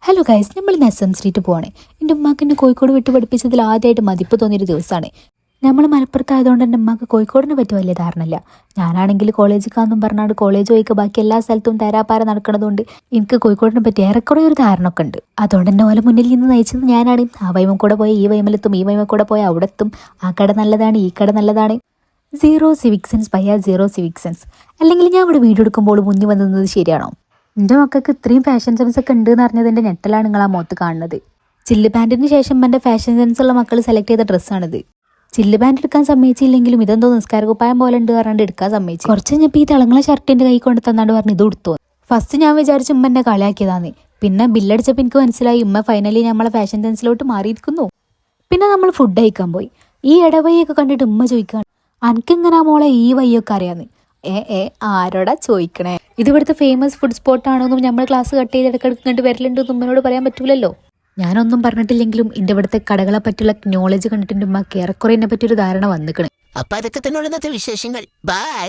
Hello guys, നമ്മൾ ഇന്ന് SM street പോവാണ്. എൻ്റെ ഉമ്മാക്ക് എന്നെ കോഴിക്കോട് വിട്ട് പഠിപ്പിച്ചതിൽ ആദ്യമായിട്ട് മതിപ്പ് തോന്നിയൊരു ദിവസമാണ്. നമ്മൾ മലപ്പുറത്തായതുകൊണ്ട് എൻ്റെ ഉമ്മാക്ക് കോഴിക്കോടിനെ പറ്റി വലിയ ധാരണയില്ല. ഞാനാണെങ്കിൽ കോളേജിക്കാന്നും പറഞ്ഞാൽ കോളേജ് പോയിക്ക് ബാക്കി എല്ലാ സ്ഥലത്തും തേരാപ്പാര നടക്കുന്നതുകൊണ്ട് എനിക്ക് കോഴിക്കോടിനെ പറ്റി ഏറെക്കുറെ ഒരു ധാരണ ഒക്കെ ഉണ്ട്. അതുകൊണ്ട് തന്നെ ഓലെ മുന്നിൽ നിന്ന് നയിച്ചത് ഞാനാണ്. ആ വൈമ കൂടെ പോയ ഈ വൈമലെത്തും, ഈ വൈമ കൂടെ പോയ അവിടെ എത്തും. ആ കട നല്ലതാണ്, ഈ കട നല്ലതാണ്. സീറോ സിവിക് സെൻസ് പയ്യ സീറോ സിവിക് സെൻസ്. അല്ലെങ്കിൽ ഞാൻ ഇവിടെ വീഡിയോ എടുക്കുമ്പോൾ മുന്നിൽ വന്നത് ശരിയാണോ? എൻ്റെ മക്കൾക്ക് ഇത്രയും ഫാഷൻ സെൻസ് ഒക്കെ ഉണ്ട് എന്ന് അറിഞ്ഞതിൻ്റെ ഞെട്ടലാണ് നിങ്ങൾ ആ മുഖത്ത് കാണുന്നത്. ചില്ല് പാൻറ്റിന് ശേഷം എൻ്റെ ഫാഷൻ സെൻസ് ഉള്ള മക്കൾ സെലക്ട് ചെയ്ത ഡ്രസ്സാണിത്. ചില്ല് പാൻറ്റ് എടുക്കാൻ സമ്മതിച്ചില്ലെങ്കിലും ഇതെന്തോ നിസ്കാര കുപ്പായം പോലെ ഉണ്ട് പറഞ്ഞിട്ട് എടുക്കാൻ സമ്മതിച്ചു. കുറച്ച് കഴിഞ്ഞപ്പോൾ ഈ തിളങ്ങളെ ഷർട്ടിൻ്റെ കൈ കൊണ്ട് തന്നാണ്ട് പറഞ്ഞ് ഇത് കൊടുത്തു. ഫസ്റ്റ് ഞാൻ വിചാരിച്ചു ഉമ്മ എന്നെ കളിയാക്കിയതാണ്. പിന്നെ ബില്ലടിച്ചപ്പോൾ എനിക്ക് മനസ്സിലായി ഉമ്മ ഫൈനലി നമ്മളെ ഫാഷൻ സെൻസിലോട്ട് മാറിയിരിക്കുന്നു. പിന്നെ നമ്മൾ ഫുഡ് കഴിക്കാൻ പോയി. ഈ ഇടവഴിയൊക്കെ കണ്ടിട്ട് ഉമ്മ ചോദിക്കുകയാണ്, അനക്കെങ്ങനാ മോളെ ഈ വഴിയൊക്കെ അറിയാന്ന്. ആരോടാ ചോദിക്കണേ? ഇത് ഇവിടുത്തെ ഫേമസ് ഫുഡ് സ്പോട്ടാണോന്നും നമ്മൾ ക്ലാസ് കട്ട് ചെയ്ത് ഇടയ്ക്കിടയ്ക്ക് കണ്ട് വരലുണ്ടെന്നും ഉമ്മനോട് പറയാൻ പറ്റൂലല്ലോ. ഞാനൊന്നും പറഞ്ഞിട്ടില്ലെങ്കിലും എൻ്റെ ഇവിടുത്തെ കടകളെ പറ്റിയുള്ള നോളജ് കണ്ടിട്ട് ഉമ്മക്ക് ഏറെക്കുറെ എന്നെ പറ്റിയൊരു ധാരണ വന്നിക്കണേ. അപ്പൊ അതൊക്കെ തന്നെ വിശേഷങ്ങൾ. ബൈ.